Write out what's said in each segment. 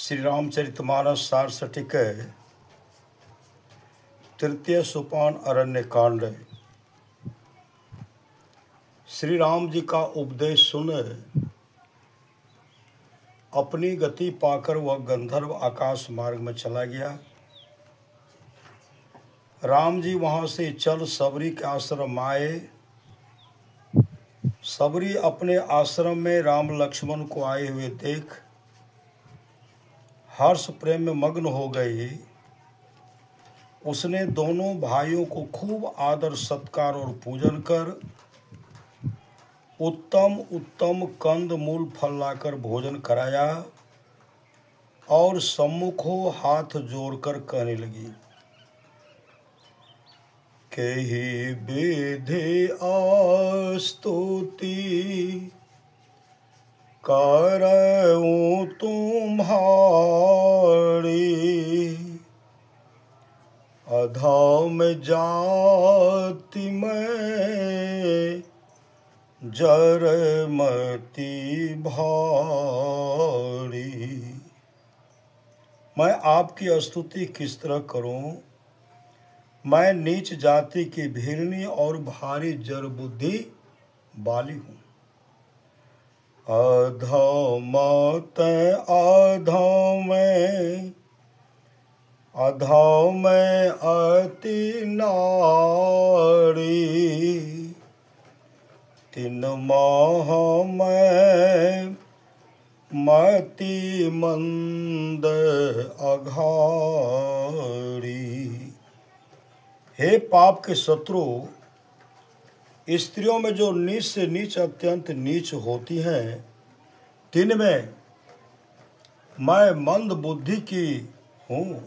श्री रामचरितमानस सारसठिक तृतीय सोपान अरण्य कांड। श्री राम जी का उपदेश सुन अपनी गति पाकर वह गंधर्व आकाश मार्ग में चला गया। राम जी वहां से चल सबरी के आश्रम आए। सबरी अपने आश्रम में राम लक्ष्मण को आए हुए देख हर्ष प्रेम में मग्न हो गई। उसने दोनों भाइयों को खूब आदर सत्कार और पूजन कर उत्तम उत्तम कंद मूल फल लाकर भोजन कराया और सम्मुखों हाथ जोड़कर कहने लगी, केहि विधि स्तुति करऊं तुम्हारी, अधम जाति में जरमति भारी। मैं आपकी स्तुति किस तरह करूं? मैं नीच जाति की भीरनी और भारी जड़ बुद्धि वाली हूँ। अधमत अधम अति नारी, तिन मोह में मति मंद अघारी। हे पाप के शत्रु, स्त्रियों में जो नीच से नीच अत्यंत नीच होती हैं, तिनमें मैं मंद बुद्धि की हूँ।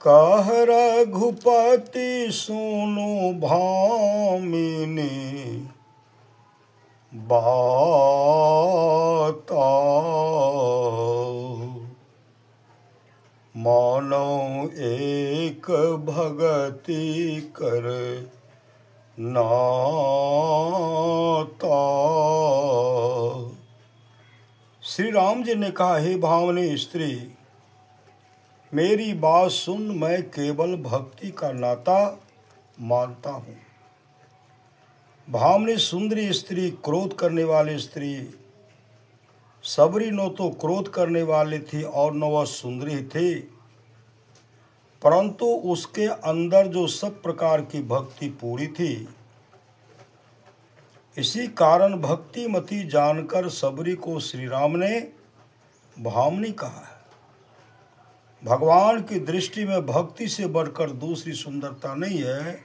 कह रघुपति सुनु भामिनी बाता, मानो एक भगति कर नाता। श्री राम जी ने कहा, हे भावनी स्त्री, मेरी बात सुन। मैं केवल भक्ति का नाता मानता हूँ। भावनी सुंदरी स्त्री, क्रोध करने वाली स्त्री। सबरी न तो क्रोध करने वाली थी और न वह सुंदरी थी, परंतु उसके अंदर जो सब प्रकार की भक्ति पूरी थी। इसी कारण भक्तिमती जानकर सबरी को श्री राम ने भावनी कहा है। भगवान की दृष्टि में भक्ति से बढ़कर दूसरी सुंदरता नहीं है,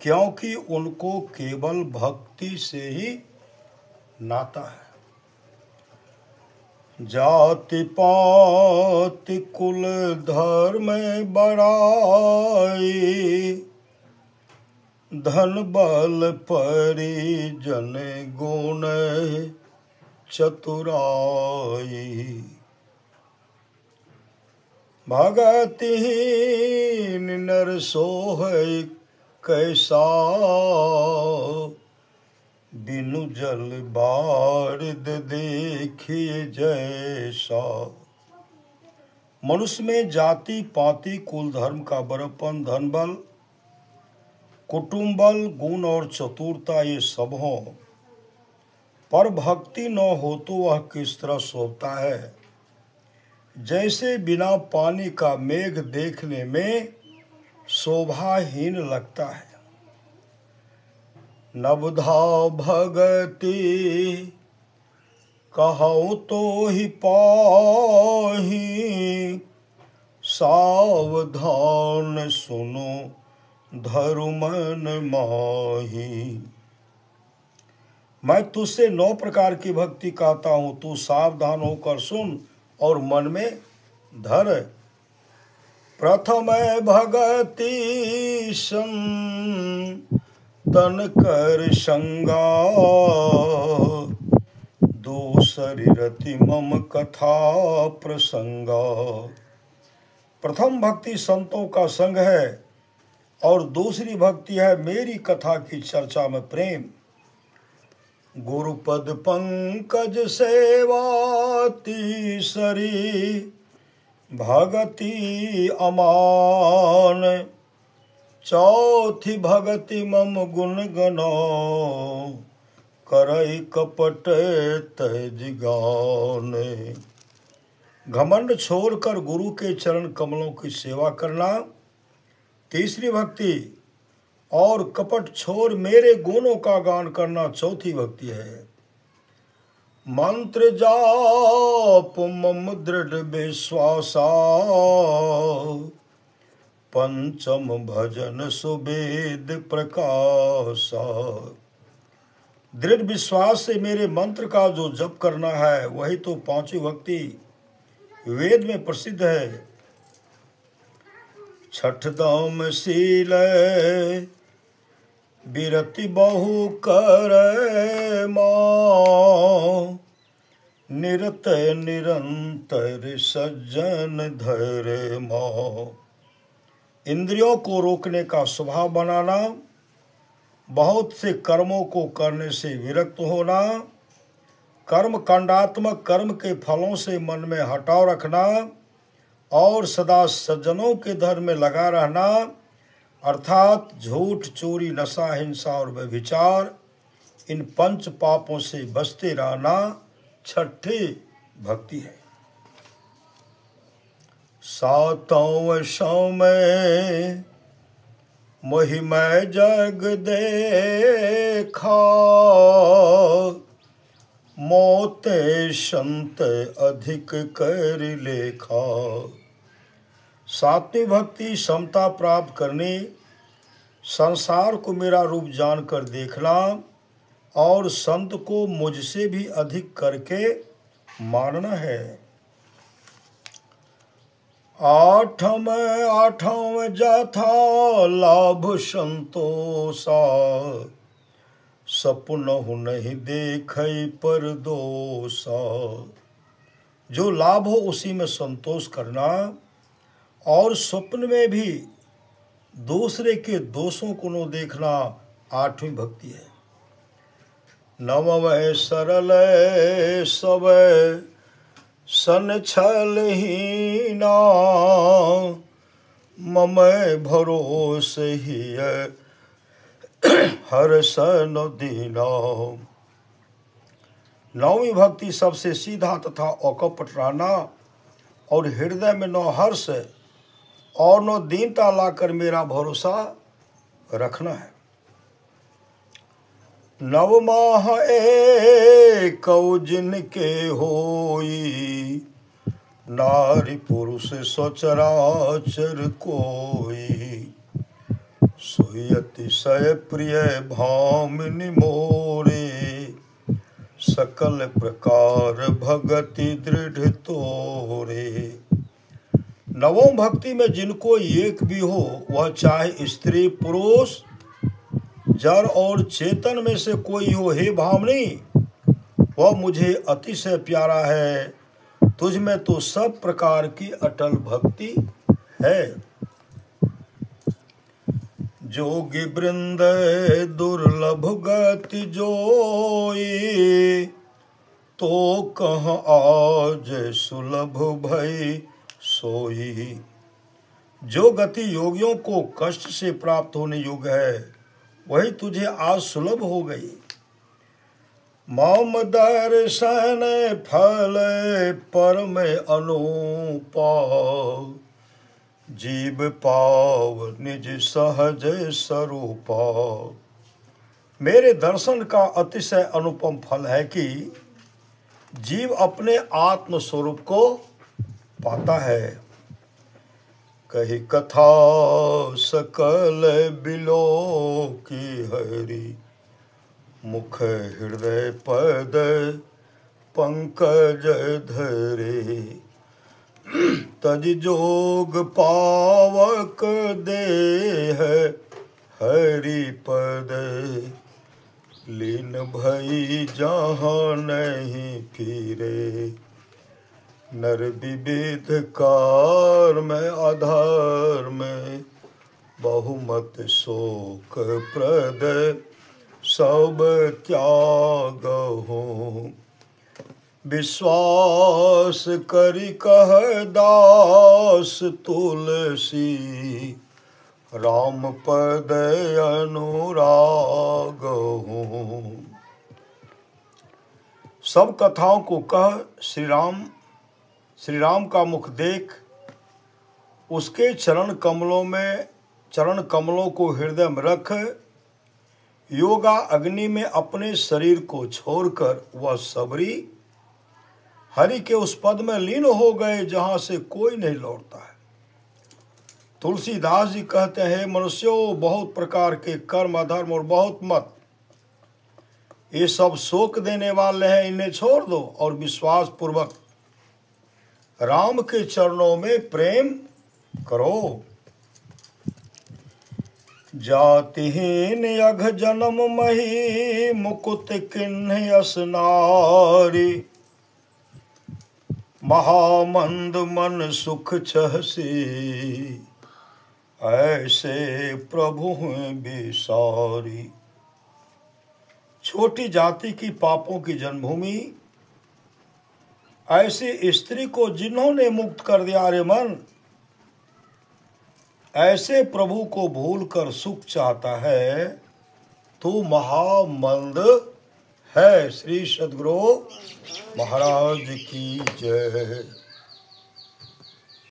क्योंकि उनको केवल भक्ति से ही नाता है। जाति पाति कुल धर्म बड़ाई, धन बल परिजन गुण चतुराई। भगतिहीन नर सोहै कैसा, बिनु जल बारिद देखिए जैसा। मनुष्य में जाति पाति कुल धर्म का बड़प्पन, धन बल, कुटुंब बल, गुण और चतुरता ये सब हो, पर भक्ति न हो तो वह किस तरह शोभता है। जैसे बिना पानी का मेघ देखने में शोभाहीन लगता है। नवधा भगति कहूँ तो ही पाही, सावधान सुनो धरु मन माही। मैं तुझसे 9 प्रकार की भक्ति कहता हूँ, तू सावधान होकर सुन और मन में धर। प्रथम भगति तन कर संगा, दूसरी रति मम कथा प्रसंगा। प्रथम भक्ति संतों का संग है और दूसरी भक्ति है मेरी कथा की चर्चा में प्रेम। गुरुपद पंकज सेवा तीसरी भगति अमान। चौथी भगति मम गुण गनो करई कपट तज गान। घमंड छोड़कर गुरु के चरण कमलों की सेवा करना तीसरी भक्ति, और कपट छोड़ मेरे गुणों का गान करना चौथी भक्ति है। मंत्र जाप मम दृढ़ विश्वासा, पंचम भजन सुवेद प्रकाशा। दृढ़ विश्वास से मेरे मंत्र का जो जप करना है वही तो पांचवी भक्ति वेद में प्रसिद्ध है। छठ दाम शील बिरति बहु कर माँ, निरत निरंतर सज्जन धर माँ। इंद्रियों को रोकने का स्वभाव बनाना, बहुत से कर्मों को करने से विरक्त होना, कर्म कांडात्मक कर्म के फलों से मन में हटाव रखना और सदा सज्जनों के धर्म में लगा रहना, अर्थात झूठ चोरी नशा हिंसा और व्यभिचार, इन पंच पापों से बचते रहना छठी भक्ति है। सातों समय महिमय जग देखा, मोते संत अधिक कर लेखा। सातवीं भक्ति समता प्राप्त करनी, संसार को मेरा रूप जानकर देखना और संत को मुझसे भी अधिक करके मानना है। आठम जथा लाभ संतोषा, सपनहु नहीं देखै पर दोषा। जो लाभ हो उसी में संतोष करना और स्वप्न में भी दूसरे के दोषों को न देखना आठवीं भक्ति है। नवम सरल सब सन छलहीना, मम भरोस ही हर सन दीना। नौवीं भक्ति सबसे सीधा तथा अकपट रहना और हृदय में न हर्ष और न दीनता लाकर मेरा भरोसा रखना है। नवमाह एकौ जिनके होई, नारी पुरुष सचराचर कोई। सोई अतिशय प्रिय भामिनी मोरे, सकल प्रकार भगति दृढ़ तोरे। नवम भक्ति में जिनको एक भी हो, वह चाहे स्त्री पुरुष जड़ और चेतन में से कोई हो, हे भामिनी वह मुझे अतिशय प्यारा है। तुझ में तो सब प्रकार की अटल भक्ति है। जोगी वृंद दुर्लभ गति जोई, तो कह आज सुलभ भई सोई। जो गति योगियों को कष्ट से प्राप्त होने योग्य है वही तुझे आज सुलभ हो गई। मम दर्शन फल परम अनुपा, जीव पाव निज सहज स्वरूपा। मेरे दर्शन का अतिशय अनुपम फल है कि जीव अपने आत्म स्वरूप को पाता है। कही कथा सकल बिलो की हरि, मुख हृदय पद पंकज धरे। तज जोग पावक देह हरि पद, लीन भई जहाँ नहीं फिरे। नर विविध कार में आधार में, बहुमत शोक प्रद सब त्याग हो। विश्वास करि कह दास तुलसी, राम पद अनुराग हो। सब कथाओं को कह श्री राम का मुख देख, उसके चरण कमलों को हृदय में रख। योगा अग्नि में अपने शरीर को छोड़कर वह सबरी हरि के उस पद में लीन हो गए जहां से कोई नहीं लौटता है। तुलसीदास जी कहते हैं, मनुष्यों बहुत प्रकार के कर्म अधर्म और बहुत मत, ये सब शोक देने वाले हैं, इन्हें छोड़ दो और विश्वास पूर्वक राम के चरणों में प्रेम करो। जातिहीन अघ जन्म मही, मुकुत किन्ह यस नारी। महामंद मन सुख छहसी, ऐसे प्रभु हैं बिसारी। छोटी जाति की पापों की जन्मभूमि, ऐसी स्त्री को जिन्होंने मुक्त कर दिया रे मन, ऐसे प्रभु को भूलकर सुख चाहता है तो महामंद है। श्री सद्गुरु महाराज की जय।